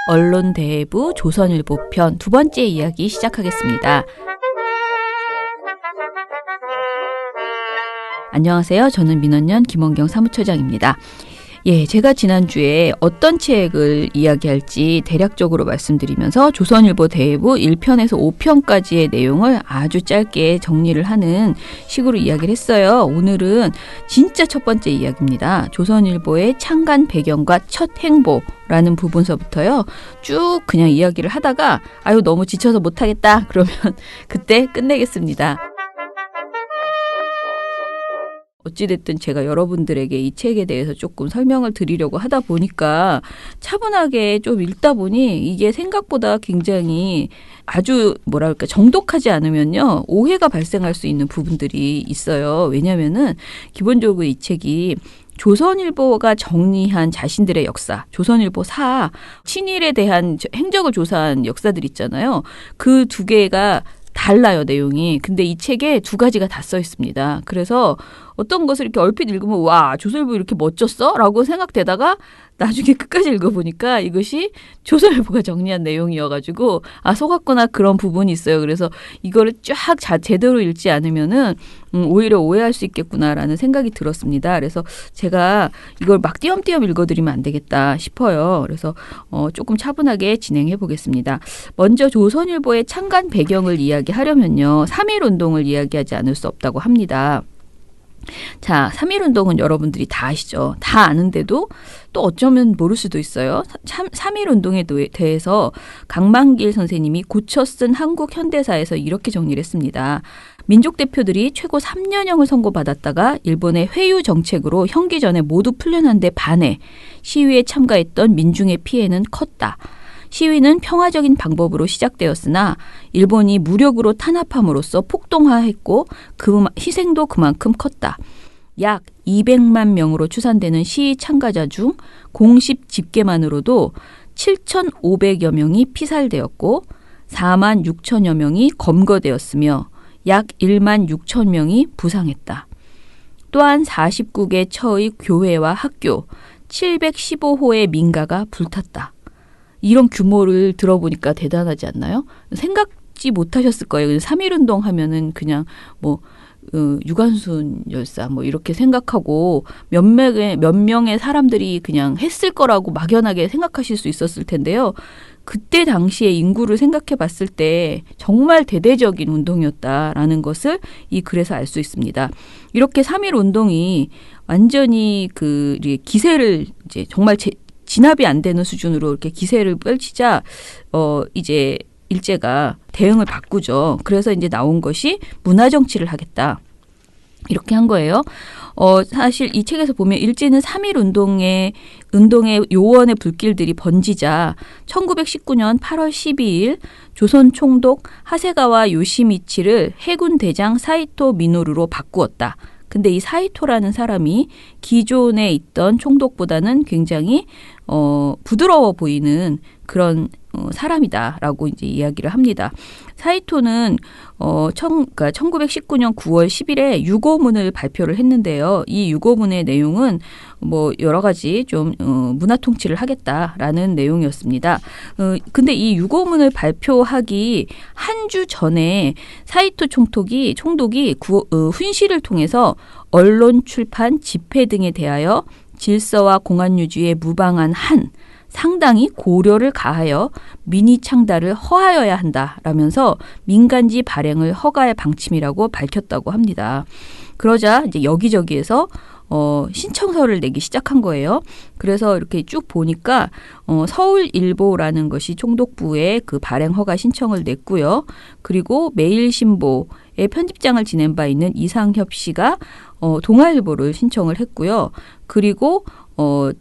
언론대부 조선일보 편 두 번째 이야기 시작하겠습니다. 안녕하세요. 저는 민원연 김원경 사무처장입니다. 예, 제가 지난주에 어떤 책을 이야기할지 대략적으로 말씀드리면서 조선일보 대부 1편에서 5편까지의 내용을 아주 짧게 정리를 하는 식으로 이야기를 했어요. 오늘은 진짜 첫 번째 이야기입니다. 조선일보의 창간 배경과 첫 행보라는 부분서부터요. 쭉 그냥 이야기를 하다가 아유 너무 지쳐서 못하겠다 그러면 그때 끝내겠습니다. 어찌됐든 제가 여러분들에게 이 책에 대해서 조금 설명을 드리려고 하다 보니까 차분하게 좀 읽다 보니 이게 생각보다 굉장히 아주 뭐랄까 정독하지 않으면요 오해가 발생할 수 있는 부분들이 있어요. 왜냐면은 기본적으로 이 책이 조선일보가 정리한 자신들의 역사, 조선일보사, 친일에 대한 행적을 조사한 역사들 있잖아요. 그 두 개가 달라요, 내용이. 근데 이 책에 두 가지가 다 써 있습니다. 그래서 어떤 것을 이렇게 얼핏 읽으면 와, 조선일보 이렇게 멋졌어? 라고 생각되다가 나중에 끝까지 읽어보니까 이것이 조선일보가 정리한 내용이어가지고 아, 속았구나 그런 부분이 있어요. 그래서 이거를 쫙 제대로 읽지 않으면은 오히려 오해할 수 있겠구나라는 생각이 들었습니다. 그래서 제가 이걸 막 띄엄띄엄 읽어드리면 안 되겠다 싶어요. 그래서 조금 차분하게 진행해 보겠습니다. 먼저 조선일보의 창간 배경을 이야기하려면요. 3.1운동을 이야기하지 않을 수 없다고 합니다. 자, 3.1운동은 여러분들이 다 아시죠? 다 아는데도 또 어쩌면 모를 수도 있어요. 3.1운동에 대해서 강만길 선생님이 고쳐 쓴 한국 현대사에서 이렇게 정리를 했습니다. 민족 대표들이 최고 3년형을 선고받았다가 일본의 회유 정책으로 형기 전에 모두 풀려난 데 반해 시위에 참가했던 민중의 피해는 컸다. 시위는 평화적인 방법으로 시작되었으나 일본이 무력으로 탄압함으로써 폭동화했고 그 희생도 그만큼 컸다. 약 200만 명으로 추산되는 시위 참가자 중 공식 집계만으로도 7,500여 명이 피살되었고 4만 6천여 명이 검거되었으며 약 1만 6천 명이 부상했다. 또한 49개 처의 교회와 학교, 715호의 민가가 불탔다. 이런 규모를 들어보니까 대단하지 않나요? 생각지 못하셨을 거예요. 3.1운동 하면은 그냥 뭐 유관순 열사 뭐 이렇게 생각하고 몇 명의 사람들이 그냥 했을 거라고 막연하게 생각하실 수 있었을 텐데요. 그때 당시의 인구를 생각해 봤을 때 정말 대대적인 운동이었다라는 것을 이 글에서 알 수 있습니다. 이렇게 3.1운동이 완전히 그 기세를 이제 정말 진압이 안 되는 수준으로 이렇게 기세를 펼치자 이제 일제가 대응을 바꾸죠. 그래서 이제 나온 것이 문화정치를 하겠다. 이렇게 한 거예요. 사실 이 책에서 보면 일제는 3.1운동의 요원의 불길들이 번지자 1919년 8월 12일 조선 총독 하세가와 요시미치를 해군 대장 사이토 미노루로 바꾸었다. 근데 이 사이토라는 사람이 기존에 있던 총독보다는 굉장히 부드러워 보이는 그런 사람이다라고 이제 이야기를 합니다. 사이토는 1919년 9월 10일에 유고문을 발표를 했는데요. 이 유고문의 내용은 뭐 여러 가지 좀 문화 통치를 하겠다라는 내용이었습니다. 근데 이 유고문을 발표하기 한 주 전에 사이토 총독이 훈시를 통해서 언론, 출판, 집회 등에 대하여 질서와 공안 유지에 무방한 한 상당히 고려를 가하여 민의 창달을 허하여야 한다라면서 민간지 발행을 허가할 방침이라고 밝혔다고 합니다. 그러자 이제 여기저기에서 신청서를 내기 시작한 거예요. 그래서 이렇게 쭉 보니까 서울일보라는 것이 총독부에 그 발행 허가 신청을 냈고요. 그리고 매일신보의 편집장을 지낸 바 있는 이상협 씨가 동아일보를 신청을 했고요. 그리고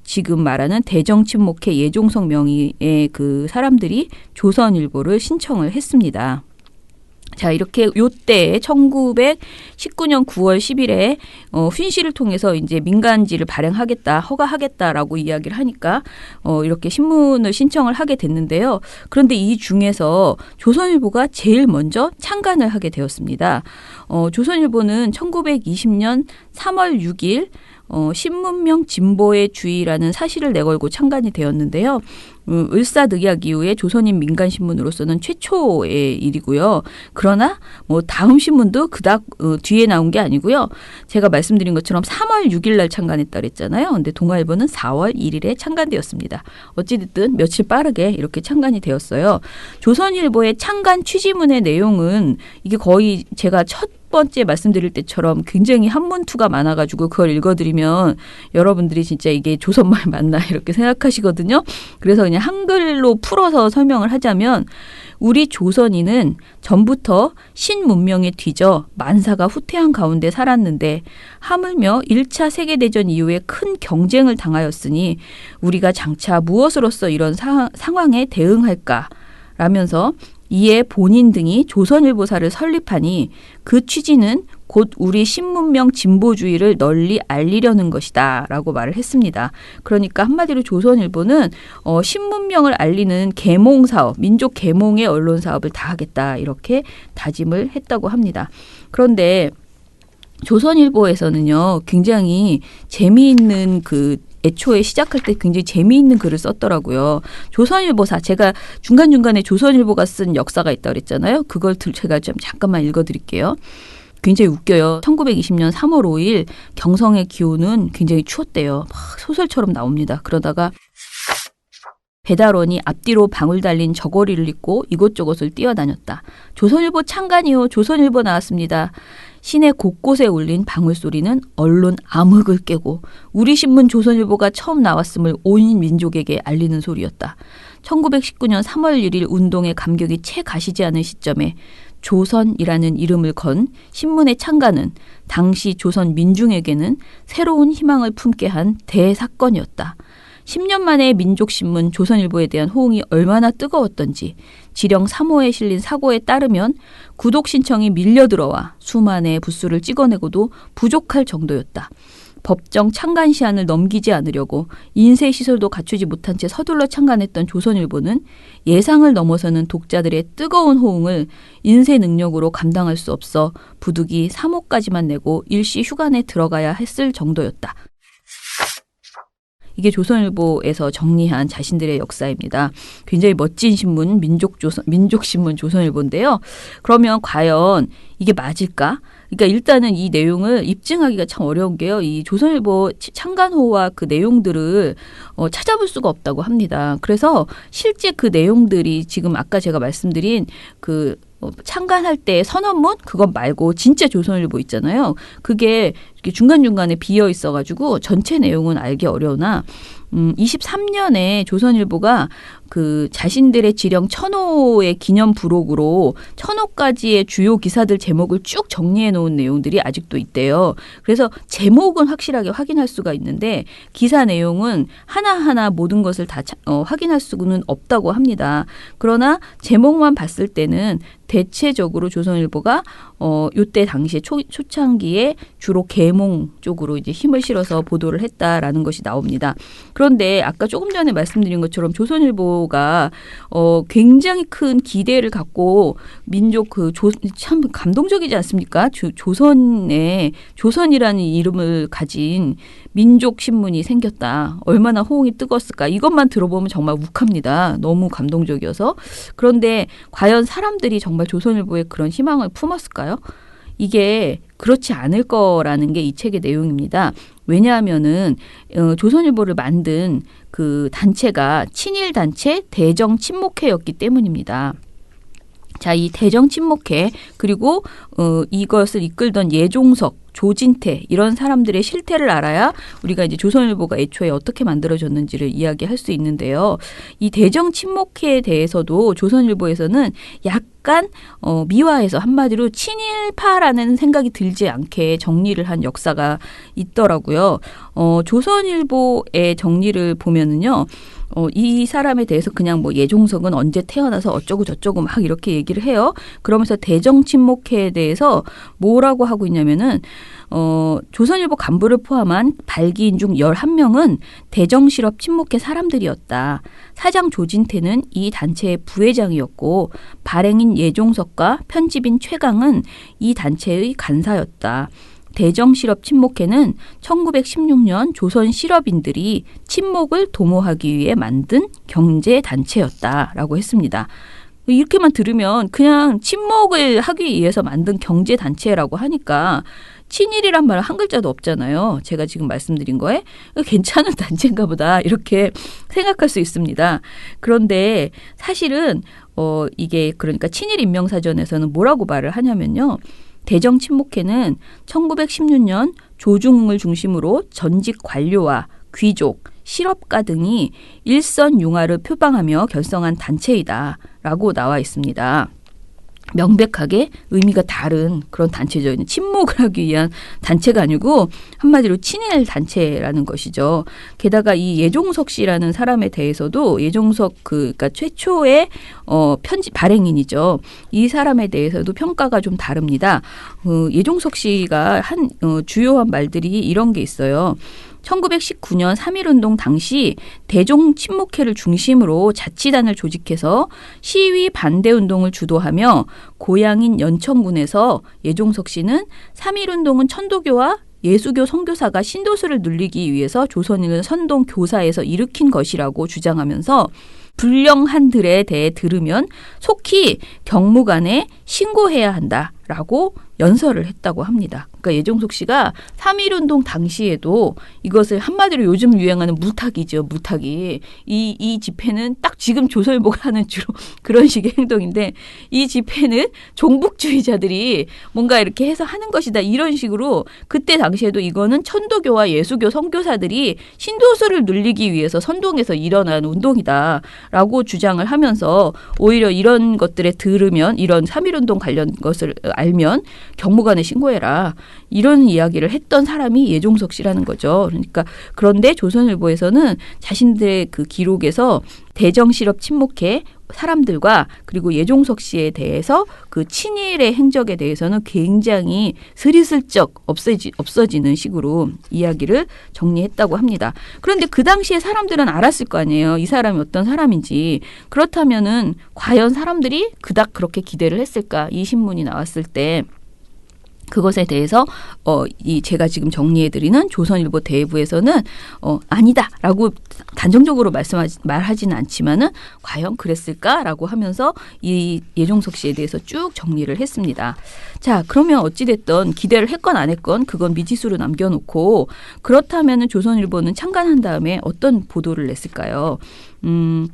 지금 말하는 대정친목회 예종석 명의의 그 사람들이 조선일보를 신청을 했습니다. 자, 이렇게 요때 1919년 9월 10일에 훈시를 통해서 이제 민간지를 발행하겠다, 허가하겠다라고 이야기를 하니까 이렇게 신문을 신청을 하게 됐는데요. 그런데 이 중에서 조선일보가 제일 먼저 창간을 하게 되었습니다. 조선일보는 1920년 3월 6일 신문명 진보의 주의라는 사실을 내걸고 창간이 되었는데요. 을사늑약 이후에 조선인 민간신문으로서는 최초의 일이고요. 그러나 뭐 다음 신문도 그닥 뒤에 나온 게 아니고요. 제가 말씀드린 것처럼 3월 6일 날 창간했다 그랬잖아요. 근데 동아일보는 4월 1일에 창간되었습니다. 어찌됐든 며칠 빠르게 이렇게 창간이 되었어요. 조선일보의 창간 취지문의 내용은 이게 거의 제가 첫 번째 말씀드릴 때처럼 굉장히 한문투가 많아가지고 그걸 읽어드리면 여러분들이 진짜 이게 조선말 맞나 이렇게 생각하시거든요. 그래서 그냥 한글로 풀어서 설명을 하자면 우리 조선인은 전부터 신문명에 뒤져 만사가 후퇴한 가운데 살았는데 하물며 1차 세계대전 이후에 큰 경쟁을 당하였으니 우리가 장차 무엇으로서 이런 상황에 대응할까 라면서 이에 본인 등이 조선일보사를 설립하니 그 취지는 곧 우리 신문명 진보주의를 널리 알리려는 것이다 라고 말을 했습니다. 그러니까 한마디로 조선일보는 신문명을 알리는 계몽사업, 민족 계몽의 언론사업을 다 하겠다 이렇게 다짐을 했다고 합니다. 그런데 조선일보에서는요 굉장히 재미있는 애초에 시작할 때 굉장히 재미있는 글을 썼더라고요. 조선일보사, 제가 중간중간에 조선일보가 쓴 역사가 있다고 그랬잖아요. 그걸 제가 좀 잠깐만 읽어드릴게요. 굉장히 웃겨요. 1920년 3월 5일 경성의 기온은 굉장히 추웠대요. 막 소설처럼 나옵니다. 그러다가 배달원이 앞뒤로 방울 달린 저고리를 입고 이곳저곳을 뛰어다녔다. 조선일보 창간이요. 조선일보 나왔습니다. 시내 곳곳에 울린 방울소리는 언론 암흑을 깨고 우리 신문 조선일보가 처음 나왔음을 온 민족에게 알리는 소리였다. 1919년 3월 1일 운동의 감격이 채 가시지 않은 시점에 조선이라는 이름을 건 신문의 창간은 당시 조선 민중에게는 새로운 희망을 품게 한 대사건이었다. 10년 만에 민족신문 조선일보에 대한 호응이 얼마나 뜨거웠던지 지령 3호에 실린 사고에 따르면 구독 신청이 밀려들어와 수만의 부수를 찍어내고도 부족할 정도였다. 법정 창간 시한을 넘기지 않으려고 인쇄시설도 갖추지 못한 채 서둘러 창간했던 조선일보는 예상을 넘어서는 독자들의 뜨거운 호응을 인쇄 능력으로 감당할 수 없어 부득이 3호까지만 내고 일시 휴관에 들어가야 했을 정도였다. 이게 조선일보에서 정리한 자신들의 역사입니다. 굉장히 멋진 신문, 민족신문 조선일보인데요. 그러면 과연 이게 맞을까? 그러니까 일단은 이 내용을 입증하기가 참 어려운 게요. 이 조선일보 창간호와 그 내용들을 찾아볼 수가 없다고 합니다. 그래서 실제 그 내용들이 지금 아까 제가 말씀드린 창간할 때 선언문 그것 말고 진짜 조선일보 있잖아요. 그게 중간중간에 비어 있어가지고 전체 내용은 알기 어려우나 23년에 조선일보가 자신들의 지령 1000호의 기념 부록으로 1000호까지의 주요 기사들 제목을 쭉 정리해 놓은 내용들이 아직도 있대요. 그래서 제목은 확실하게 확인할 수가 있는데 기사 내용은 하나하나 모든 것을 다 확인할 수는 없다고 합니다. 그러나 제목만 봤을 때는 대체적으로 조선일보가 요때 당시에 초창기에 주로 계몽 쪽으로 이제 힘을 실어서 보도를 했다라는 것이 나옵니다. 그런데 아까 조금 전에 말씀드린 것처럼 조선일보가 굉장히 큰 기대를 갖고 민족 참 감동적이지 않습니까? 조선이라는 이름을 가진 민족 신문이 생겼다. 얼마나 호응이 뜨거웠을까? 이것만 들어보면 정말 욱합니다. 너무 감동적이어서. 그런데 과연 사람들이 정말 조선일보에 그런 희망을 품었을까요? 이게 그렇지 않을 거라는 게 이 책의 내용입니다. 왜냐하면은 조선일보를 만든 그 단체가 친일 단체 대정 친목회였기 때문입니다. 자, 이 대정 친목회 그리고 이것을 이끌던 예종석, 조진태 이런 사람들의 실태를 알아야 우리가 이제 조선일보가 애초에 어떻게 만들어졌는지를 이야기할 수 있는데요. 이 대정 친목회에 대해서도 조선일보에서는 약간 미화해서 한마디로 친일파라는 생각이 들지 않게 정리를 한 역사가 있더라고요. 조선일보의 정리를 보면은요. 이 사람에 대해서 그냥 예종석은 언제 태어나서 어쩌고 저쩌고 막 이렇게 얘기를 해요. 그러면서 대정 친목회에 대해서 뭐라고 하고 있냐면은 조선일보 간부를 포함한 발기인 중 11명은 대정실업 친목회 사람들이었다. 사장 조진태는 이 단체의 부회장이었고 발행인 예종석과 편집인 최강은 이 단체의 간사였다. 대정실업 침묵회는 1916년 조선 실업인들이 침묵을 도모하기 위해 만든 경제단체였다라고 했습니다. 이렇게만 들으면 그냥 침묵을 하기 위해서 만든 경제단체라고 하니까 친일이란 말 한 글자도 없잖아요. 제가 지금 말씀드린 거에 괜찮은 단체인가 보다 이렇게 생각할 수 있습니다. 그런데 사실은 이게 그러니까 친일 인명사전에서는 뭐라고 말을 하냐면요. 대정침묵회는 1916년 조중흥을 중심으로 전직 관료와 귀족, 실업가 등이 일선 융화를 표방하며 결성한 단체이다라고 나와 있습니다. 명백하게 의미가 다른 그런 단체죠. 침묵을 하기 위한 단체가 아니고 한마디로 친일 단체라는 것이죠. 게다가 이 예종석 씨라는 사람에 대해서도 예종석 그러니까 최초의 편집 발행인이죠. 이 사람에 대해서도 평가가 좀 다릅니다. 예종석 씨가 한 주요한 말들이 이런 게 있어요. 1919년 3.1운동 당시 대종침묵회를 중심으로 자치단을 조직해서 시위 반대운동을 주도하며 고향인 연천군에서 예종석 씨는 3.1운동은 천도교와 예수교 선교사가 신도수를 늘리기 위해서 조선인을 선동 교사에서 일으킨 것이라고 주장하면서 불령한들에 대해 들으면 속히 경무관에 신고해야 한다라고 연설을 했다고 합니다. 그러니까 예종석 씨가 3.1운동 당시에도 이것을 한마디로 요즘 유행하는 물타기죠. 물타기. 이 집회는 딱 지금 조선일보가 하는 주로 그런 식의 행동인데 이 집회는 종북주의자들이 뭔가 이렇게 해서 하는 것이다. 이런 식으로 그때 당시에도 이거는 천도교와 예수교 선교사들이 신도수를 늘리기 위해서 선동에서 일어난 운동이다. 라고 주장을 하면서 오히려 이런 것들에 들으면 이런 3.1운동 관련 것을 알면 경무관에 신고해라. 이런 이야기를 했던 사람이 예종석 씨라는 거죠. 그러니까 그런데 조선일보에서는 자신들의 그 기록에서 대정실업 침묵회 사람들과 그리고 예종석 씨에 대해서 그 친일의 행적에 대해서는 굉장히 스리슬쩍 없어지는 식으로 이야기를 정리했다고 합니다. 그런데 그 당시에 사람들은 알았을 거 아니에요. 이 사람이 어떤 사람인지. 그렇다면은 과연 사람들이 그닥 그렇게 기대를 했을까? 이 신문이 나왔을 때. 그것에 대해서 제가 지금 정리해드리는 조선일보 대부에서는 아니다라고 단정적으로 말하지는 않지만은 과연 그랬을까라고 하면서 이 예종석 씨에 대해서 쭉 정리를 했습니다. 자, 그러면 어찌됐든 기대를 했건 안 했건 그건 미지수로 남겨놓고 그렇다면은 조선일보는 창간한 다음에 어떤 보도를 냈을까요?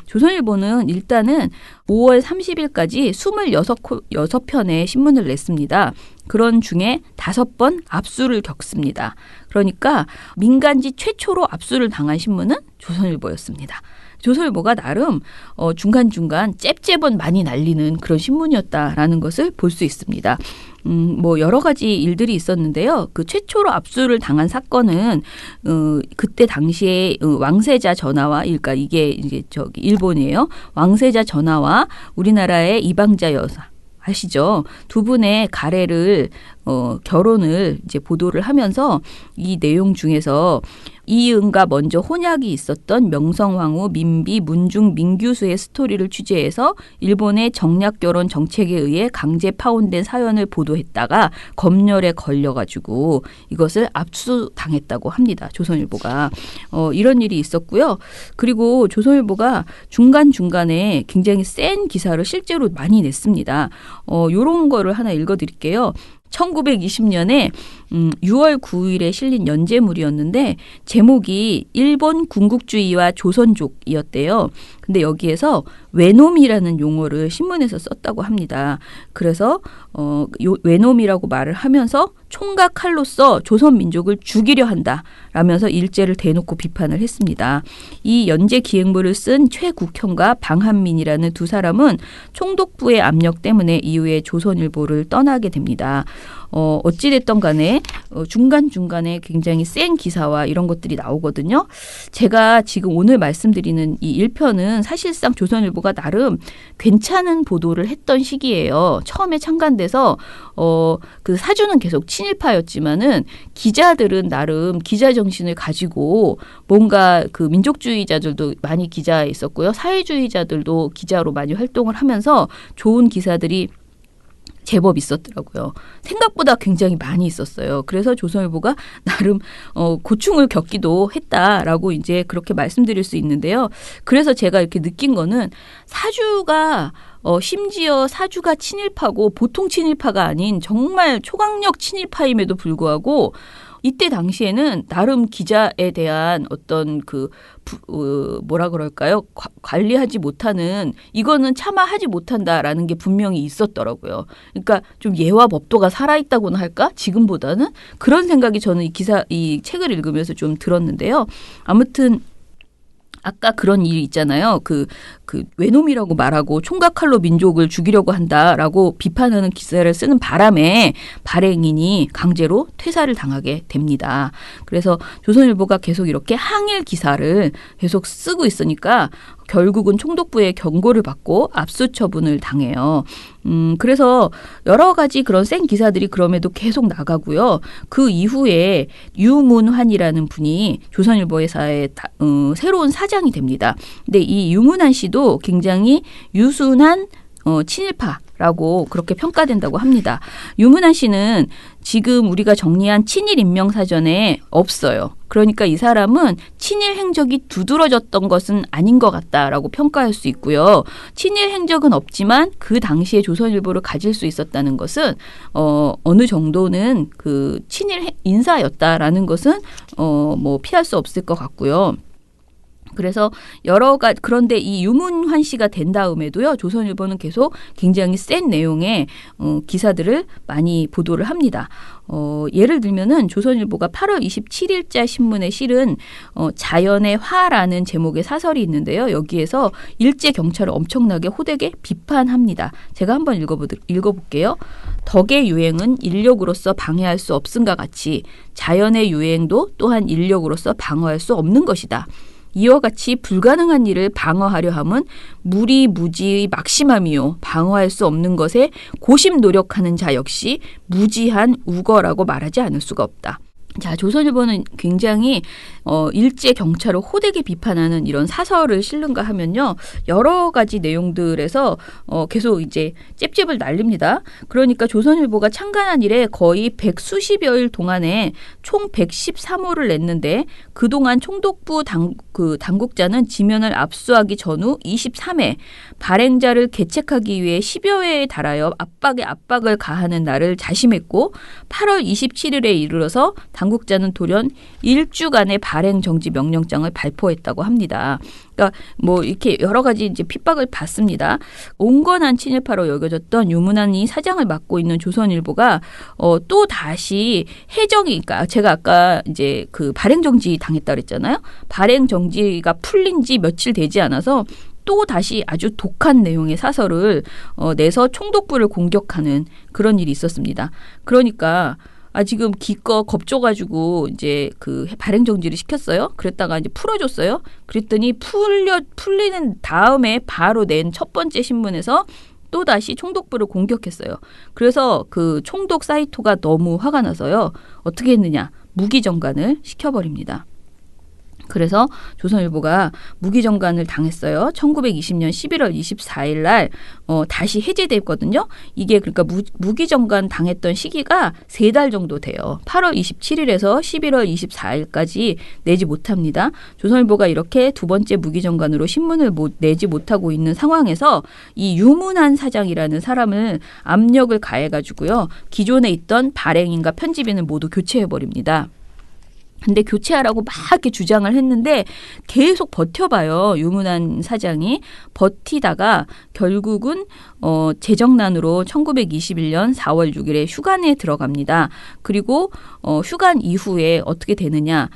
조선일보는 일단은 5월 30일까지 26편의 신문을 냈습니다. 그런 중에 5번 압수를 겪습니다. 그러니까 민간지 최초로 압수를 당한 신문은 조선일보였습니다. 조선일보가 나름 중간중간 잽잽은 많이 날리는 그런 신문이었다라는 것을 볼 수 있습니다. 뭐 여러 가지 일들이 있었는데요. 그 최초로 압수를 당한 사건은 그때 당시에 왕세자 전하와 그러니까 이게 이제 일본이에요. 왕세자 전하와 우리나라의 이방자 여사 아시죠? 두 분의 가래를 결혼을 이제 보도를 하면서 이 내용 중에서 이응과 먼저 혼약이 있었던 명성황후, 민비, 문중, 민규수의 스토리를 취재해서 일본의 정략결혼 정책에 의해 강제 파혼된 사연을 보도했다가 검열에 걸려가지고 이것을 압수당했다고 합니다. 조선일보가. 이런 일이 있었고요. 그리고 조선일보가 중간중간에 굉장히 센 기사를 실제로 많이 냈습니다. 요런 거를 하나 읽어드릴게요. 1920년에 6월 9일에 실린 연재물이었는데 제목이 일본 군국주의와 조선족이었대요. 근데 여기에서 외놈이라는 용어를 신문에서 썼다고 합니다. 그래서 외놈이라고 말을 하면서 총과 칼로써 조선 민족을 죽이려 한다 라면서 일제를 대놓고 비판을 했습니다. 이 연재 기획물을 쓴 최국형과 방한민이라는 두 사람은 총독부의 압력 때문에 이후에 조선일보를 떠나게 됩니다. 어찌됐든 간에 중간중간에 굉장히 센 기사와 이런 것들이 나오거든요. 제가 지금 오늘 말씀드리는 이 1편은 사실상 조선일보가 나름 괜찮은 보도를 했던 시기예요. 처음에 창간돼서 그 사주는 계속 친일파였지만은 기자들은 나름 기자 정신을 가지고 뭔가 그 민족주의자들도 많이 기자에 있었고요. 사회주의자들도 기자로 많이 활동을 하면서 좋은 기사들이 제법 있었더라고요. 생각보다 굉장히 많이 있었어요. 그래서 조선일보가 나름 고충을 겪기도 했다라고 이제 그렇게 말씀드릴 수 있는데요. 그래서 제가 이렇게 느낀 거는 사주가 심지어 사주가 친일파고 보통 친일파가 아닌 정말 초강력 친일파임에도 불구하고 이때 당시에는 나름 기자에 대한 어떤 뭐라 그럴까요? 관리하지 못하는, 이거는 차마하지 못한다라는 게 분명히 있었더라고요. 그러니까 좀 예와 법도가 살아있다고나 할까? 지금보다는 그런 생각이 저는 이 책을 읽으면서 좀 들었는데요. 아무튼 아까 그런 일이 있잖아요. 그 외놈이라고 말하고 총각칼로 민족을 죽이려고 한다라고 비판하는 기사를 쓰는 바람에 발행인이 강제로 퇴사를 당하게 됩니다. 그래서 조선일보가 계속 이렇게 항일 기사를 계속 쓰고 있으니까 결국은 총독부의 경고를 받고 압수 처분을 당해요. 그래서 여러 가지 그런 센 기사들이 그럼에도 계속 나가고요. 그 이후에 유문환이라는 분이 조선일보사의 새로운 사장이 됩니다. 근데 이 유문환 씨도 굉장히 유순한 친일파라고 그렇게 평가된다고 합니다. 유문환 씨는 지금 우리가 정리한 친일 인명사전에 없어요. 그러니까 이 사람은 친일 행적이 두드러졌던 것은 아닌 것 같다라고 평가할 수 있고요. 친일 행적은 없지만 그 당시에 조선일보를 가질 수 있었다는 것은 어느 정도는 그 친일 인사였다라는 것은 뭐 피할 수 없을 것 같고요. 그래서 그런데 이 유문환 씨가 된 다음에도요, 조선일보는 계속 굉장히 센 내용의 기사들을 많이 보도를 합니다. 예를 들면은 조선일보가 8월 27일자 신문에 실은 자연의 화라는 제목의 사설이 있는데요. 여기에서 일제 경찰을 엄청나게 호되게 비판합니다. 제가 한번 읽어볼게요. 덕의 유행은 인력으로서 방해할 수 없음과 같이 자연의 유행도 또한 인력으로서 방어할 수 없는 것이다. 이와 같이 불가능한 일을 방어하려 함은 무리무지의 막심함이요. 방어할 수 없는 것에 고심 노력하는 자 역시 무지한 우거라고 말하지 않을 수가 없다. 자, 조선일보는 굉장히 일제 경찰을 호되게 비판하는 이런 사설을 실는가 하면요. 여러 가지 내용들에서 계속 이제 잽잽을 날립니다. 그러니까 조선일보가 창간한 이래 거의 100수십여일 동안에 총 113호를 냈는데 그동안 총독부 당국자는 지면을 압수하기 전후 23회, 발행자를 계책하기 위해 10여 회에 달하여 압박에 압박을 가하는 날을 자심했고 8월 27일에 이르러서 당국자는 돌연 일주간의 발행 정지 명령장을 발포했다고 합니다. 그러니까 뭐 이렇게 여러 가지 이제 핍박을 받습니다. 온건한 친일파로 여겨졌던 유문환이 사장을 맡고 있는 조선일보가 또 다시 그러니까 제가 아까 이제 그 발행 정지 당했다 그랬잖아요. 발행 정지가 풀린 지 며칠 되지 않아서 또 다시 아주 독한 내용의 사설을 내서 총독부를 공격하는 그런 일이 있었습니다. 그러니까 지금 기껏 겁줘가지고 이제 그 발행 정지를 시켰어요. 그랬다가 이제 풀어줬어요. 그랬더니 풀리는 다음에 바로 낸 첫 번째 신문에서 또 다시 총독부를 공격했어요. 그래서 그 총독 사이토가 너무 화가 나서요. 어떻게 했느냐? 무기정간을 시켜버립니다. 그래서 조선일보가 무기정간을 당했어요. 1920년 11월 24일 날 다시 해제됐거든요. 이게 그러니까 무기정간 당했던 시기가 3달 정도 돼요. 8월 27일에서 11월 24일까지 내지 못합니다. 조선일보가 이렇게 두 번째 무기정간으로 신문을 내지 못하고 있는 상황에서 이 유문환 사장이라는 사람을 압력을 가해가지고요. 기존에 있던 발행인과 편집인을 모두 교체해버립니다. 근데 교체하라고 막 이렇게 주장을 했는데 계속 버텨봐요. 유문환 사장이. 버티다가 결국은 재정난으로 1921년 4월 6일에 휴관에 들어갑니다. 그리고 휴관 이후에 어떻게 되느냐.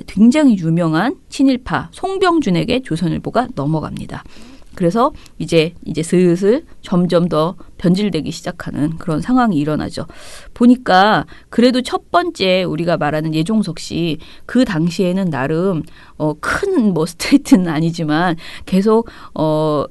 굉장히 유명한 친일파 송병준에게 조선일보가 넘어갑니다. 그래서 이제 슬슬 점점 더 변질되기 시작하는 그런 상황이 일어나죠. 보니까 그래도 첫 번째 우리가 말하는 예종석 씨 그 당시에는 나름 큰 뭐 스트레이트는 아니지만 계속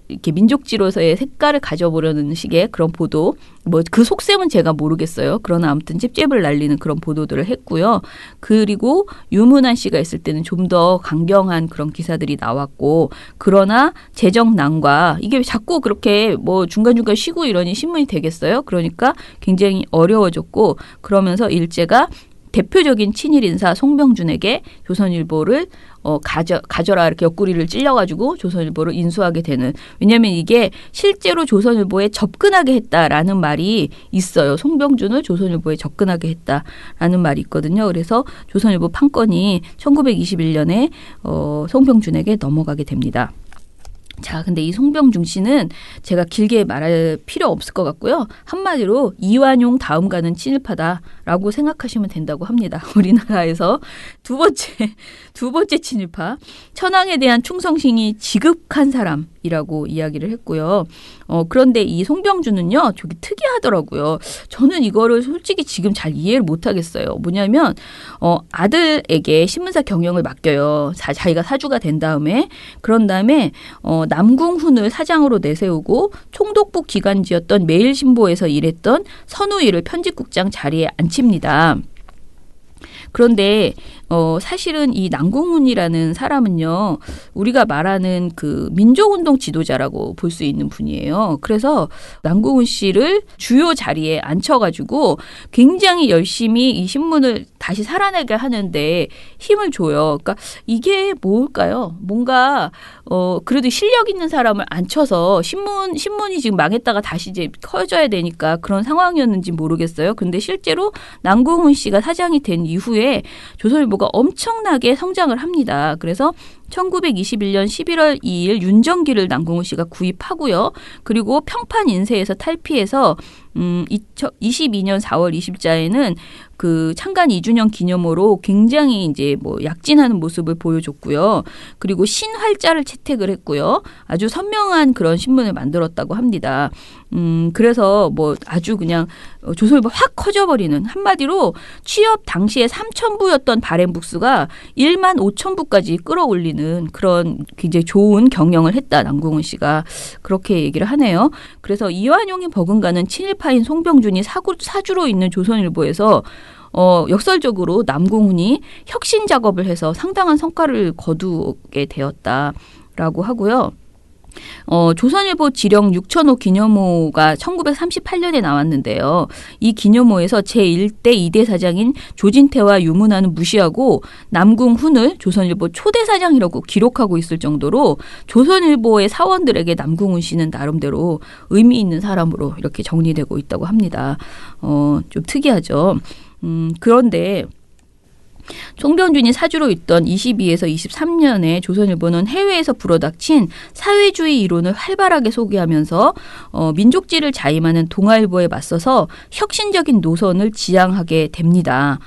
이렇게 민족지로서의 색깔을 가져보려는 식의 그런 보도, 뭐 그 속셈은 제가 모르겠어요. 그러나 아무튼 잽잽을 날리는 그런 보도들을 했고요. 그리고 유문환 씨가 있을 때는 좀 더 강경한 그런 기사들이 나왔고, 그러나 재정난과 이게 자꾸 그렇게 뭐 중간중간 쉬고 이러니 신문이 되겠어요? 그러니까 굉장히 어려워졌고 그러면서 일제가 대표적인 친일 인사 송병준에게 조선일보를 가져라 이렇게 옆구리를 찔려가지고 조선일보를 인수하게 되는. 왜냐하면 이게 실제로 조선일보에 접근하게 했다라는 말이 있어요. 송병준을 조선일보에 접근하게 했다라는 말이 있거든요. 그래서 조선일보 판권이 1921년에 송병준에게 넘어가게 됩니다. 자, 근데 이 송병준 씨는 제가 길게 말할 필요 없을 것 같고요. 한마디로 이완용 다음 가는 친일파다라고 생각하시면 된다고 합니다. 우리나라에서 두 번째 친일파. 천황에 대한 충성심이 지극한 사람이라고 이야기를 했고요. 그런데 이 송병준은요, 저기 특이하더라고요. 저는 이거를 솔직히 지금 잘 이해를 못 하겠어요. 뭐냐면, 아들에게 신문사 경영을 맡겨요. 자기가 사주가 된 다음에. 그런 다음에, 남궁훈을 사장으로 내세우고 총독부 기관지였던 매일신보에서 일했던 선우일을 편집국장 자리에 앉힙니다. 그런데 사실은 이 남궁훈이라는 사람은요, 우리가 말하는 그 민족운동 지도자라고 볼 수 있는 분이에요. 그래서 남궁훈 씨를 주요 자리에 앉혀가지고 굉장히 열심히 이 신문을 다시 살아내게 하는데 힘을 줘요. 그러니까 이게 뭘까요? 뭔가 그래도 실력 있는 사람을 앉혀서 신문이 지금 망했다가 다시 이제 커져야 되니까 그런 상황이었는지 모르겠어요. 근데 실제로 남궁훈 씨가 사장이 된 이후에 조선일보가 엄청나게 성장을 합니다. 그래서 1921년 11월 2일 윤정기를 남궁훈 씨가 구입하고요. 그리고 평판 인쇄에서 탈피해서 22년 4월 20일자에는 그 창간 2주년 기념으로 굉장히 이제 뭐 약진하는 모습을 보여줬고요. 그리고 신활자를 채택을 했고요. 아주 선명한 그런 신문을 만들었다고 합니다. 그래서 뭐 아주 그냥 조선일보 확 커져버리는, 한마디로 취업 당시에 3,000부였던 바램북스가 1만 5,000부까지 끌어올리는 그런 굉장히 좋은 경영을 했다, 남궁훈 씨가. 그렇게 얘기를 하네요. 그래서 이완용이 버금가는 친일파인 송병준이 사주로 있는 조선일보에서 역설적으로 남궁훈이 혁신 작업을 해서 상당한 성과를 거두게 되었다라고 하고요. 조선일보 지령 6,000호 기념호가 1938년에 나왔는데요. 이 기념호에서 제1대 2대 사장인 조진태와 유문환은 무시하고 남궁훈을 조선일보 초대 사장이라고 기록하고 있을 정도로 조선일보의 사원들에게 남궁훈 씨는 나름대로 의미 있는 사람으로 이렇게 정리되고 있다고 합니다. 좀 특이하죠. 그런데 송병준이 사주로 있던 22에서 23년에 조선일보는 해외에서 불어닥친 사회주의 이론을 활발하게 소개하면서 민족지를 자임하는 동아일보에 맞서서 혁신적인 노선을 지향하게 됩니다.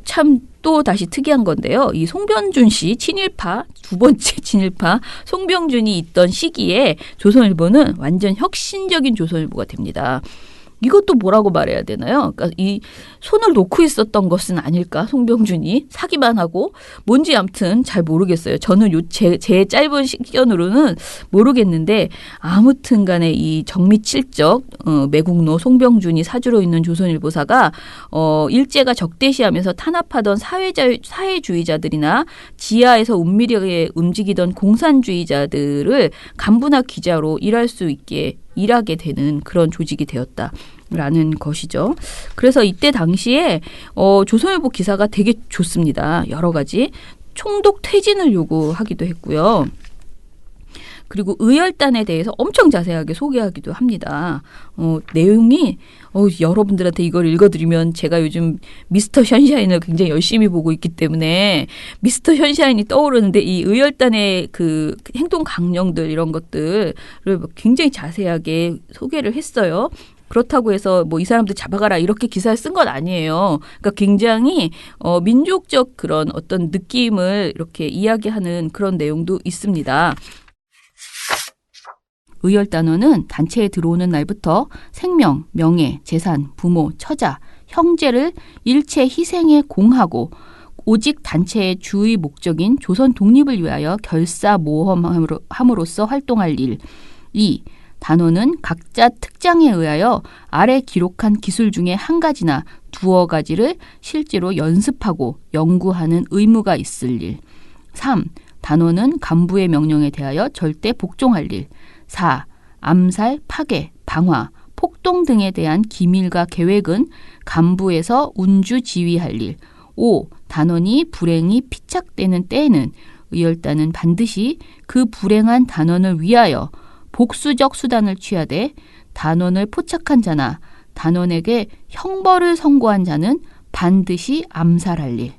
참 또 다시 특이한 건데요. 이 송병준 씨 친일파, 두 번째 친일파 송병준이 있던 시기에 조선일보는 완전 혁신적인 조선일보가 됩니다. 이것도 뭐라고 말해야 되나요? 그러니까 이 손을 놓고 있었던 것은 아닐까? 송병준이 사기만 하고 뭔지 아무튼 잘 모르겠어요. 저는 제 짧은 식견으로는 모르겠는데 아무튼 간에 이 정미칠적 매국노 송병준이 사주로 있는 조선일보사가 일제가 적대시하면서 탄압하던 사회주의자들이나 지하에서 은밀하게 움직이던 공산주의자들을 간부나 기자로 일할 수 있게 일하게 되는 그런 조직이 되었다라는 것이죠. 그래서 이때 당시에 조선일보 기사가 되게 좋습니다. 여러 가지 총독 퇴진을 요구하기도 했고요. 그리고 의열단에 대해서 엄청 자세하게 소개하기도 합니다. 내용이 여러분들한테 이걸 읽어드리면 제가 요즘 미스터 션샤인을 굉장히 열심히 보고 있기 때문에 미스터 션샤인이 떠오르는데 이 의열단의 그 행동 강령들 이런 것들을 굉장히 자세하게 소개를 했어요. 그렇다고 해서 뭐 이 사람들 잡아가라 이렇게 기사를 쓴 건 아니에요. 그러니까 굉장히 민족적 그런 어떤 느낌을 이렇게 이야기하는 그런 내용도 있습니다. 의열단원은 단체에 들어오는 날부터 생명, 명예, 재산, 부모, 처자, 형제를 일체 희생에 공하고 오직 단체의 주의 목적인 조선 독립을 위하여 결사모험함으로써 활동할 일. 2. 단원은 각자 특장에 의하여 아래 기록한 기술 중에 한 가지나 두어 가지를 실제로 연습하고 연구하는 의무가 있을 일. 3. 단원은 간부의 명령에 대하여 절대 복종할 일. 4. 암살, 파괴, 방화, 폭동 등에 대한 기밀과 계획은 간부에서 운주 지휘할 일. 5. 단원이 불행이 피착되는 때에는 의열단은 반드시 그 불행한 단원을 위하여 복수적 수단을 취하되 단원을 포착한 자나 단원에게 형벌을 선고한 자는 반드시 암살할 일.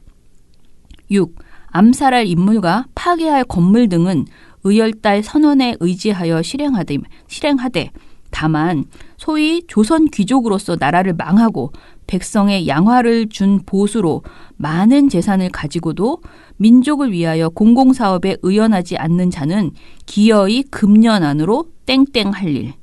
6. 암살할 인물과 파괴할 건물 등은 의열달 선언에 의지하여 실행하되 다만 소위 조선 귀족으로서 나라를 망하고 백성의 양화를 준 보수로 많은 재산을 가지고도 민족을 위하여 공공사업에 의연하지 않는 자는 기어이 금년 안으로 땡땡 할 일.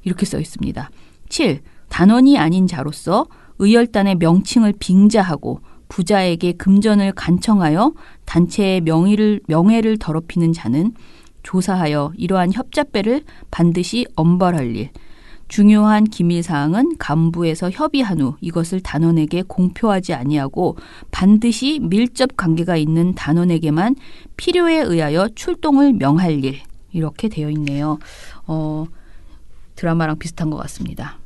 이렇게 써 있습니다. 7. 단원이 아닌 자로서 의열단의 명칭을 빙자하고 부자에게 금전을 간청하여 단체의 명예를 더럽히는 자는 조사하여 이러한 협잡배를 반드시 엄벌할 일. 중요한 기밀사항은 간부에서 협의한 후 이것을 단원에게 공표하지 아니하고 반드시 밀접 관계가 있는 단원에게만 필요에 의하여 출동을 명할 일. 이렇게 되어 있네요. 드라마랑 비슷한 것 같습니다.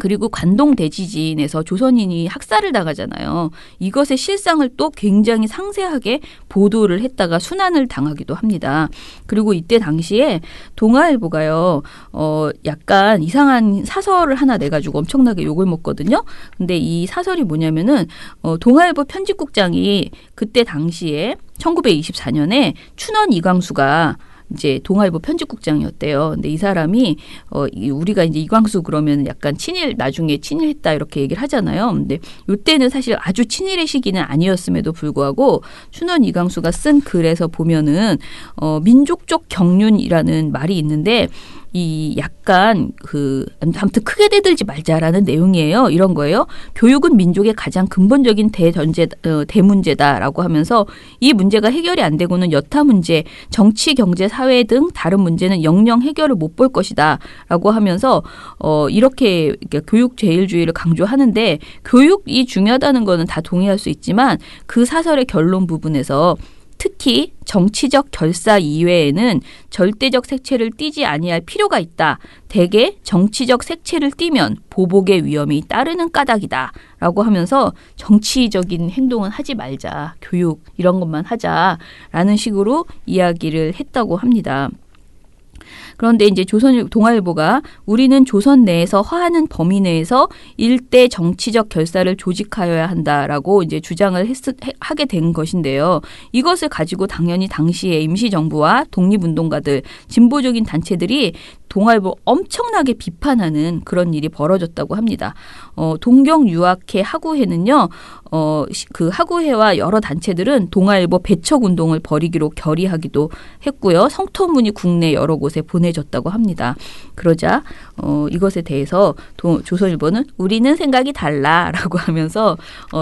그리고 관동 대지진에서 조선인이 학살을 당하잖아요. 이것의 실상을 또 굉장히 상세하게 보도를 했다가 순환을 당하기도 합니다. 그리고 이때 당시에 동아일보가요, 약간 이상한 사설을 하나 내가지고 엄청나게 욕을 먹거든요. 근데 이 사설이 뭐냐면은, 동아일보 편집국장이 그때 당시에 1924년에 춘원 이광수가 이제 동아일보 편집국장이었대요. 근데 이 사람이 우리가 이제 이광수 그러면 약간 나중에 친일했다 이렇게 얘기를 하잖아요. 근데 이때는 사실 아주 친일의 시기는 아니었음에도 불구하고 춘원 이광수가 쓴 글에서 보면은 민족적 경륜이라는 말이 있는데 이 약간 아무튼 크게 대들지 말자라는 내용이에요. 이런 거예요. 교육은 민족의 가장 근본적인 대문제다라고 하면서 이 문제가 해결이 안 되고는 여타 문제, 정치, 경제, 사회 등 다른 문제는 영영 해결을 못 볼 것이다라고 하면서 이렇게 교육 제일주의를 강조하는데 교육이 중요하다는 거는 다 동의할 수 있지만 그 사설의 결론 부분에서 특히 정치적 결사 이외에는 절대적 색채를 띠지 아니할 필요가 있다. 대개 정치적 색채를 띠면 보복의 위험이 따르는 까닭이다. 라고 하면서 정치적인 행동은 하지 말자. 교육 이런 것만 하자라는 식으로 이야기를 했다고 합니다. 그런데 이제 동아일보가 우리는 조선 내에서 화하는 범위 내에서 일대 정치적 결사를 조직하여야 한다라고 이제 주장을 하게 된 것인데요. 이것을 가지고 당연히 당시에 임시정부와 독립운동가들, 진보적인 단체들이 동아일보 엄청나게 비판하는 그런 일이 벌어졌다고 합니다. 동경유학회 하구회는요, 그 하구회와 여러 단체들은 동아일보 배척 운동을 벌이기로 결의하기도 했고요. 성토문이 국내 여러 곳에 보내졌다고 합니다. 그러자 이것에 대해서 조선일보는 우리는 생각이 달라라고 하면서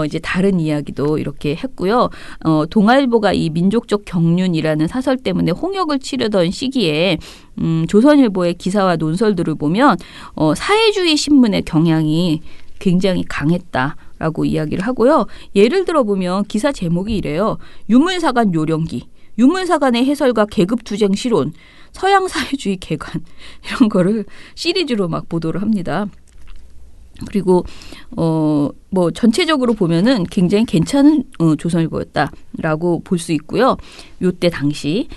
이제 다른 이야기도 이렇게 했고요. 동아일보가 이 민족적 경륜이라는 사설 때문에 홍역을 치르던 시기에 조선일보의 기사와 논설들을 보면 사회주의 신문의 경향이 굉장히 강했다라고 이야기를 하고요. 예를 들어 보면 기사 제목이 이래요. 유물사관 요령기, 유물사관의 해설과 계급투쟁 실론, 서양사회주의 개관 이런 거를 시리즈로 막 보도를 합니다. 그리고 뭐 전체적으로 보면은 굉장히 괜찮은 조선일보였다라고 볼 수 있고요. 요때 당시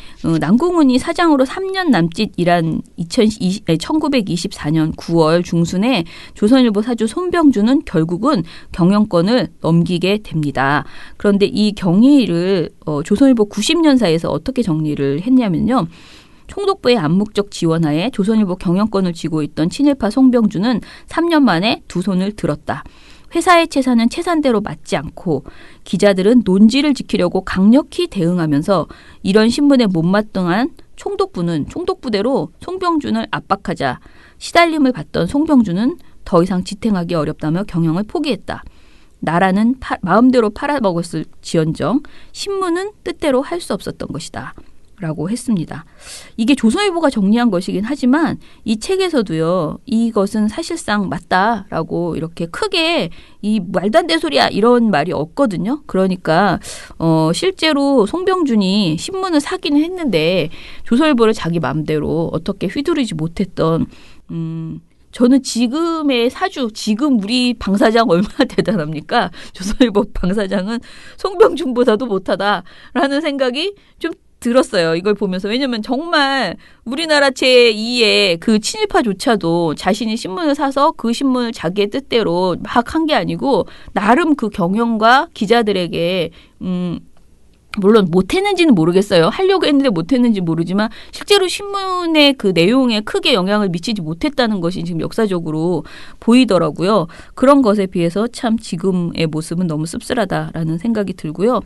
남궁훈이 사장으로 3년 남짓 일한 1924년 9월 중순에 조선일보 사주 손병주는 결국은 경영권을 넘기게 됩니다. 그런데 이 경위를 조선일보 90년사에서 어떻게 정리를 했냐면요. 총독부의 암묵적 지원하에 조선일보 경영권을 쥐고 있던 친일파 송병주는 3년 만에 두 손을 들었다. 회사의 체사는 체산대로 맞지 않고 기자들은 논지를 지키려고 강력히 대응하면서 이런 신문에 못마땅한 총독부는 총독부대로 송병준을 압박하자 시달림을 받던 송병준은 더 이상 지탱하기 어렵다며 경영을 포기했다. 나라는 마음대로 팔아먹었을 지언정 신문은 뜻대로 할 수 없었던 것이다. 라고 했습니다. 이게 조선일보가 정리한 것이긴 하지만 이 책에서도요. 이것은 사실상 맞다라고 이렇게 크게 이 말도 안 되는 소리야 이런 말이 없거든요. 그러니까 실제로 송병준이 신문을 사기는 했는데 조선일보를 자기 마음대로 어떻게 휘두르지 못했던 저는 지금의 사주, 지금 우리 방사장 얼마나 대단합니까? 조선일보 방사장은 송병준보다도 못하다라는 생각이 좀 들었어요. 이걸 보면서. 왜냐면 정말 우리나라 제2의 그 친일파조차도 자신이 신문을 사서 그 신문을 자기의 뜻대로 막 한 게 아니고 나름 그 경영과 기자들에게 물론 못했는지는 모르겠어요. 하려고 했는데 못했는지 모르지만 실제로 신문의 그 내용에 크게 영향을 미치지 못했다는 것이 지금 역사적으로 보이더라고요. 그런 것에 비해서 참 지금의 모습은 너무 씁쓸하다라는 생각이 들고요.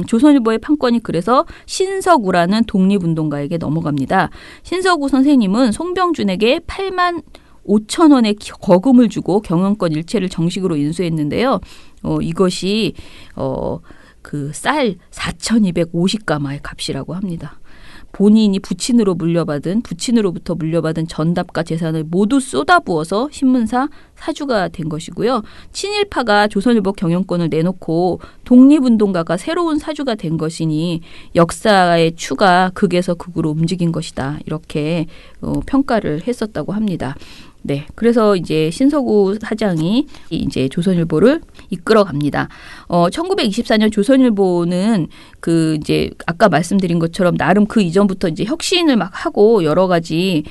조선일보의 판권이 그래서 신석우라는 독립운동가에게 넘어갑니다. 신석우 선생님은 송병준에게 8만 5천 원의 거금을 주고 경영권 일체를 정식으로 인수했는데요. 이것이 그 쌀 4,250가마의 값이라고 합니다. 본인이 부친으로부터 물려받은 전답과 재산을 모두 쏟아부어서 신문사 사주가 된 것이고요. 친일파가 조선일보 경영권을 내놓고 독립운동가가 새로운 사주가 된 것이니 역사의 추가 극에서 극으로 움직인 것이다. 이렇게 평가를 했었다고 합니다. 네, 그래서 이제 신석우 사장이 이제 조선일보를 이끌어갑니다. 1924년 조선일보는 그 이제 아까 말씀드린 것처럼 나름 그 이전부터 이제 혁신을 막 하고 여러 가지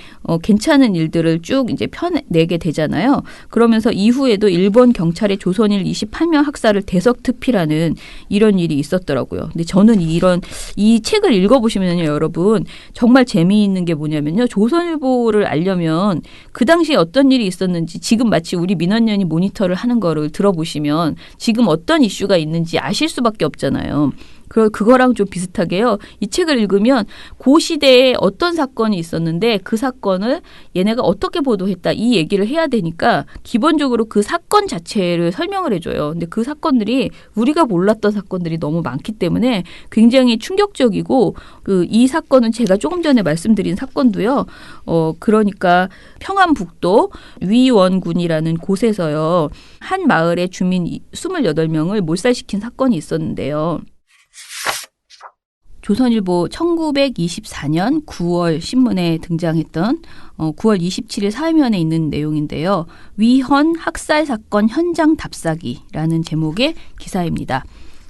괜찮은 일들을 쭉 이제 펴내게 되잖아요. 그러면서 이후에도 일본 경찰의 조선일 28명 학살을 대석특필하는 이런 일이 있었더라고요. 근데 저는 이 책을 읽어보시면요, 여러분 정말 재미있는 게 뭐냐면요, 조선일보를 알려면 그 당시에 어떤 일이 있었는지 지금 마치 우리 민원연이 모니터를 하는 거를 들어보시면 지금 어떤 이슈가 있는지 아실 수밖에 없잖아요. 그거랑 좀 비슷하게요. 이 책을 읽으면 그 시대에 어떤 사건이 있었는데 그 사건을 얘네가 어떻게 보도했다 이 얘기를 해야 되니까 기본적으로 그 사건 자체를 설명을 해줘요. 근데 그 사건들이 우리가 몰랐던 사건들이 너무 많기 때문에 굉장히 충격적이고 이 사건은 제가 조금 전에 말씀드린 사건도요. 그러니까 평안북도 위원군이라는 곳에서요. 한 마을의 주민 28명을 몰살시킨 사건이 있었는데요. 조선일보 1924년 9월 신문에 등장했던 9월 27일 사회면에 있는 내용인데요. 위헌 학살 사건 현장 답사기라는 제목의 기사입니다.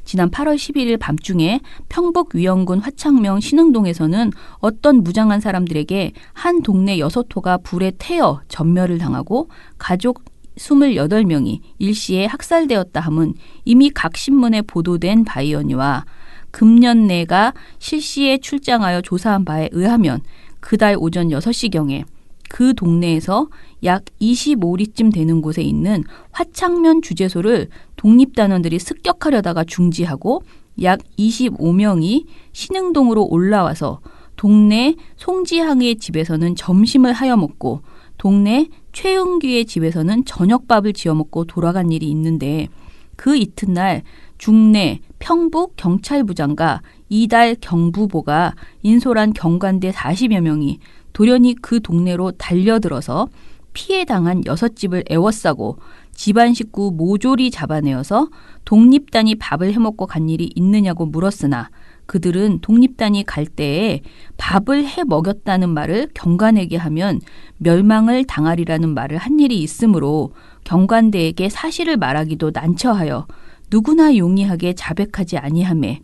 지난 8월 11일 밤중에 평북 위원군 화창명 신흥동에서는 어떤 무장한 사람들에게 한 동네 6호가 불에 태어 전멸을 당하고 가족 28명이 일시에 학살되었다 함은 이미 각 신문에 보도된 바이오니와 금년내가 실시에 출장하여 조사한 바에 의하면 그달 오전 6시경에 그 동네에서 약 25리쯤 되는 곳에 있는 화창면 주재소를 독립단원들이 습격하려다가 중지하고 약 25명이 신흥동으로 올라와서 동네 송지항의 집에서는 점심을 하여 먹고 동네 최은규의 집에서는 저녁밥을 지어 먹고 돌아간 일이 있는데 그 이튿날 중내 평북 경찰부장과 이달 경부보가 인솔한 경관대 40여 명이 돌연히 그 동네로 달려들어서 피해 당한 6집을 에워싸고 집안 식구 모조리 잡아내어서 독립단이 밥을 해먹고 간 일이 있느냐고 물었으나 그들은 독립단이 갈 때에 밥을 해 먹였다는 말을 경관에게 하면 멸망을 당하리라는 말을 한 일이 있으므로 경관대에게 사실을 말하기도 난처하여 누구나 용이하게 자백하지 아니하매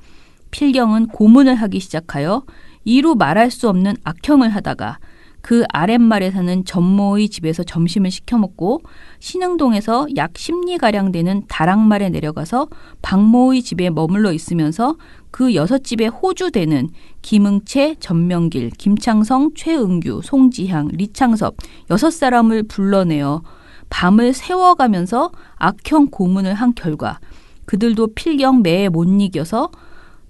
필경은 고문을 하기 시작하여 이루 말할 수 없는 악형을 하다가 그 아랫말에 사는 전모의 집에서 점심을 시켜먹고 신흥동에서 약 10리가량 되는 다락말에 내려가서 박모의 집에 머물러 있으면서 그 6집에 호주되는 김응채, 전명길, 김창성, 최은규, 송지향, 리창섭 6사람을 불러내어 밤을 세워가면서 악형 고문을 한 결과 그들도 필경 매에 못 이겨서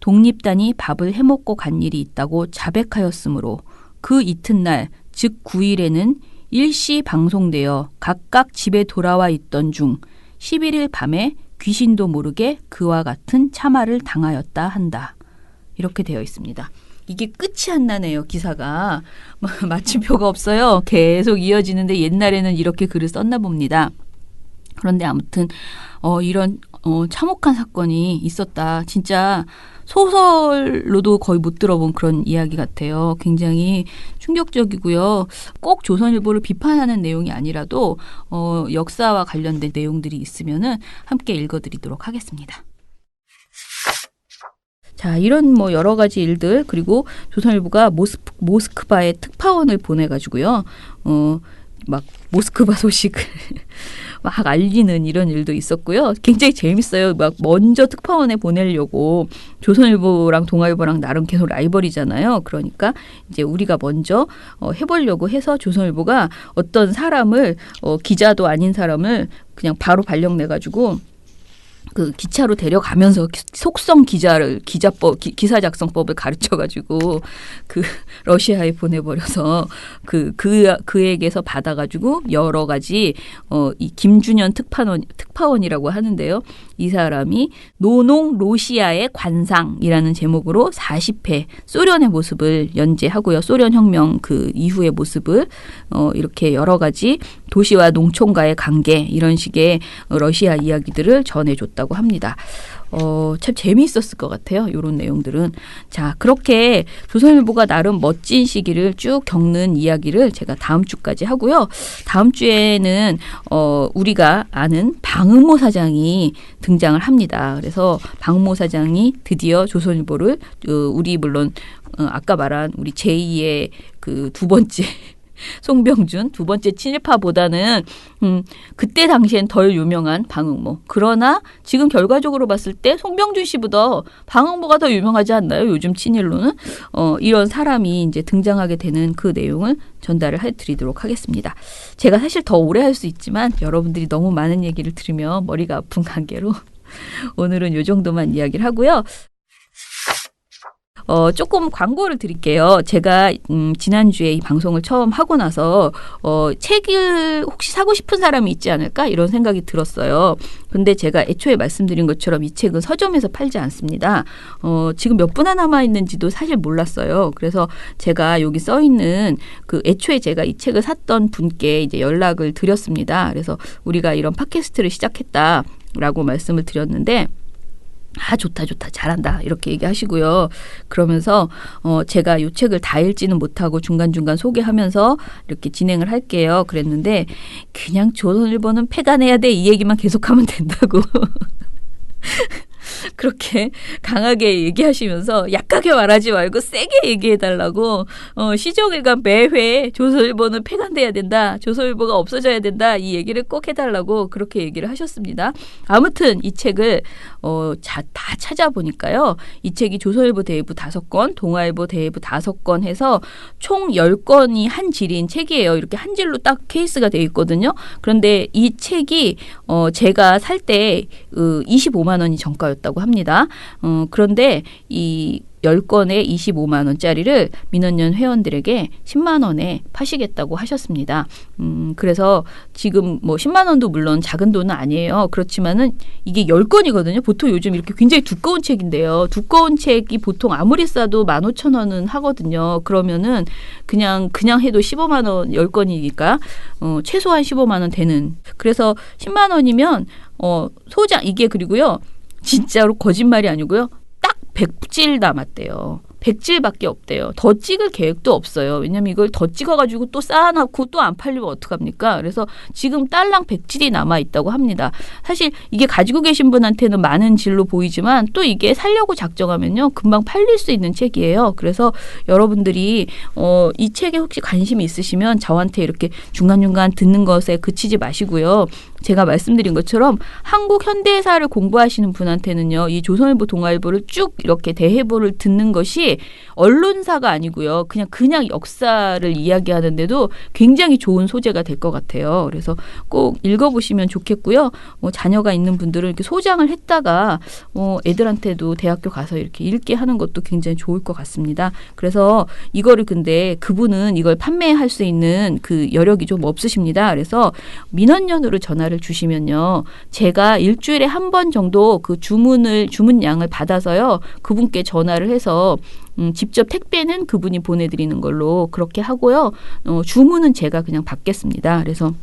독립단이 밥을 해먹고 간 일이 있다고 자백하였으므로 그 이튿날 즉 9일에는 일시 방송되어 각각 집에 돌아와 있던 중 11일 밤에 귀신도 모르게 그와 같은 참화를 당하였다 한다. 이렇게 되어 있습니다. 이게 끝이 안 나네요. 기사가. 마침표가 없어요. 계속 이어지는데 옛날에는 이렇게 글을 썼나 봅니다. 그런데 아무튼 이런 참혹한 사건이 있었다. 진짜 소설로도 거의 못 들어본 그런 이야기 같아요. 굉장히 충격적이고요. 꼭 조선일보를 비판하는 내용이 아니라도 역사와 관련된 내용들이 있으면은 함께 읽어드리도록 하겠습니다. 자, 이런 뭐 여러 가지 일들, 그리고 조선일보가 모스크바에 특파원을 보내가지고요. 막 모스크바 소식을 막 알리는 이런 일도 있었고요. 굉장히 재밌어요. 막 먼저 특파원에 보내려고 조선일보랑 동아일보랑 나름 계속 라이벌이잖아요. 그러니까 이제 우리가 먼저 해보려고 해서 조선일보가 어떤 사람을 기자도 아닌 사람을 그냥 바로 발령내가지고 그 기차로 데려가면서 속성 기사 작성법을 가르쳐가지고 그 러시아에 보내버려서 그에게서 받아가지고 여러 가지 이 김준현 특파원이라고 하는데요. 이 사람이 노농 로시아의 관상이라는 제목으로 40회 소련의 모습을 연재하고요. 소련 혁명 그 이후의 모습을 이렇게 여러 가지 도시와 농촌과의 관계 이런 식의 러시아 이야기들을 전해줬다고 합니다. 참 재미있었을 것 같아요. 이런 내용들은. 자, 그렇게 조선일보가 나름 멋진 시기를 쭉 겪는 이야기를 제가 다음 주까지 하고요. 다음 주에는 우리가 아는 방응모 사장이 등장을 합니다. 그래서 방응모 사장이 드디어 조선일보를 우리 물론 아까 말한 우리 제2의 그 두 번째 송병준 두 번째 친일파보다는 그때 당시엔 덜 유명한 방응모. 그러나 지금 결과적으로 봤을 때 송병준 씨보다 방응모가 더 유명하지 않나요? 요즘 친일로는 이런 사람이 이제 등장하게 되는 그 내용을 전달을 해드리도록 하겠습니다. 제가 사실 더 오래 할 수 있지만 여러분들이 너무 많은 얘기를 들으면 머리가 아픈 관계로 오늘은 이 정도만 이야기를 하고요. 조금 광고를 드릴게요. 제가 지난주에 이 방송을 처음 하고 나서 책을 혹시 사고 싶은 사람이 있지 않을까 이런 생각이 들었어요. 근데 제가 애초에 말씀드린 것처럼 이 책은 서점에서 팔지 않습니다. 지금 몇 분나 남아있는지도 사실 몰랐어요. 그래서 제가 여기 써있는 그 애초에 제가 이 책을 샀던 분께 이제 연락을 드렸습니다. 그래서 우리가 이런 팟캐스트를 시작했다라고 말씀을 드렸는데 좋다 잘한다 이렇게 얘기하시고요. 그러면서 제가 이 책을 다 읽지는 못하고 중간중간 소개하면서 이렇게 진행을 할게요. 그랬는데 그냥 조선일보는 폐간해야 돼 이 얘기만 계속하면 된다고 그렇게 강하게 얘기하시면서 약하게 말하지 말고 세게 얘기해달라고 시정일간 매회 조선일보는 폐간돼야 된다. 조선일보가 없어져야 된다. 이 얘기를 꼭 해달라고 그렇게 얘기를 하셨습니다. 아무튼 이 책을 다 찾아보니까요. 이 책이 조선일보 대회부 5권, 동아일보 대회부 5권 해서 총 10권이 한 질인 책이에요. 이렇게 한 질로 딱 케이스가 돼 있거든요. 그런데 이 책이 제가 살 때 25만 원이 정가였다고 합니다. 그런데 이 10권에 25만 원짜리를 민원연 회원들에게 10만 원에 파시겠다고 하셨습니다. 그래서 지금 뭐 10만 원도 물론 작은 돈은 아니에요. 그렇지만은 이게 10권이거든요. 보통 요즘 이렇게 굉장히 두꺼운 책인데요. 두꺼운 책이 보통 아무리 싸도 15,000원은 하거든요. 그러면은 그냥 해도 15만 원 10권이니까 최소한 15만 원 되는. 그래서 10만 원이면 소장 이게 그리고요. 진짜로 거짓말이 아니고요. 딱 100질 남았대요. 100질밖에 없대요. 더 찍을 계획도 없어요. 왜냐면 이걸 더 찍어가지고 또 쌓아놓고 또 안 팔리면 어떡합니까? 그래서 지금 딸랑 100질이 남아있다고 합니다. 사실 이게 가지고 계신 분한테는 많은 질로 보이지만 또 이게 살려고 작정하면요. 금방 팔릴 수 있는 책이에요. 그래서 여러분들이 이 책에 혹시 관심이 있으시면 저한테 이렇게 중간중간 듣는 것에 그치지 마시고요. 제가 말씀드린 것처럼 한국 현대사를 공부하시는 분한테는요. 이 조선일보 동아일보를 쭉 이렇게 대해보를 듣는 것이 언론사가 아니고요. 그냥 역사를 이야기하는데도 굉장히 좋은 소재가 될 것 같아요. 그래서 꼭 읽어보시면 좋겠고요. 자녀가 있는 분들은 이렇게 소장을 했다가 애들한테도 대학교 가서 이렇게 읽게 하는 것도 굉장히 좋을 것 같습니다. 그래서 이거를 근데 그분은 이걸 판매할 수 있는 그 여력이 좀 없으십니다. 그래서 민원연으로 전화를 주시면요. 제가 일주일에 한 번 정도 그 주문량을 받아서요. 그분께 전화를 해서 직접 택배는 그분이 보내드리는 걸로 그렇게 하고요. 주문은 제가 그냥 받겠습니다. 그래서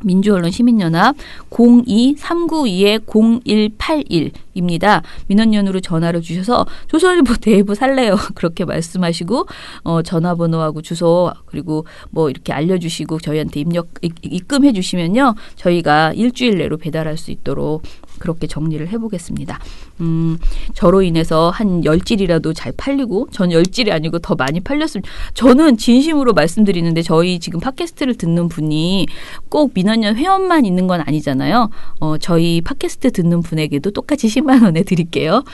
민주언론 시민연합 02-392-0181입니다. 민원연으로 전화를 주셔서 조선일보 대부 살래요. 그렇게 말씀하시고 전화번호하고 주소 그리고 뭐 이렇게 알려주시고 저희한테 입금해 주시면요. 저희가 일주일 내로 배달할 수 있도록 그렇게 정리를 해보겠습니다. 저로 인해서 한 10질이라도 잘 팔리고 전 10질이 아니고 더 많이 팔렸으면 저는 진심으로 말씀드리는데 저희 지금 팟캐스트를 듣는 분이 꼭 민원연 회원만 있는 건 아니잖아요. 저희 팟캐스트 듣는 분에게도 똑같이 10만 원에 드릴게요.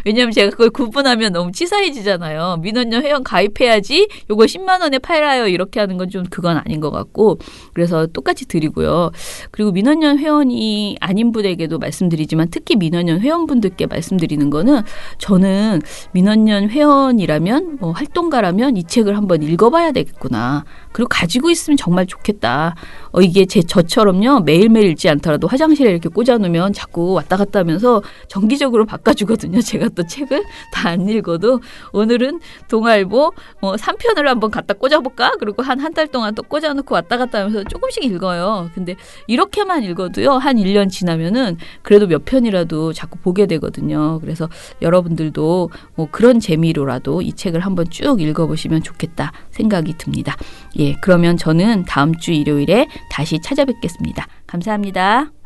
왜냐하면 제가 그걸 구분하면 너무 치사해지잖아요. 민원연 회원 가입해야지 요거 10만 원에 팔아요. 이렇게 하는 건 좀 그건 아닌 것 같고 그래서 똑같이 드리고요. 그리고 민원연 회원이 아닌 분에게도 말씀드리지만 특히 민원연 회원분들께 말씀드리는 거는 저는 민원연 회원이라면 활동가라면 이 책을 한번 읽어봐야 되겠구나. 그리고 가지고 있으면 정말 좋겠다. 이게 저처럼요. 매일매일 읽지 않더라도 화장실에 이렇게 꽂아놓으면 자꾸 왔다 갔다 하면서 정기적으로 바꿔주거든요. 제가 또 책을 다 안 읽어도 오늘은 동아일보 3편을 한번 갖다 꽂아볼까? 그리고 한 달 동안 또 꽂아놓고 왔다 갔다 하면서 조금씩 읽어요. 근데 이렇게만 읽어도요. 한 1년 지나면은 그래도 몇 편이라도 자꾸 보게 되거든요. 그래서 여러분들도 그런 재미로라도 이 책을 한번 쭉 읽어보시면 좋겠다 생각이 듭니다. 예, 그러면 저는 다음 주 일요일에 다시 찾아뵙겠습니다. 감사합니다.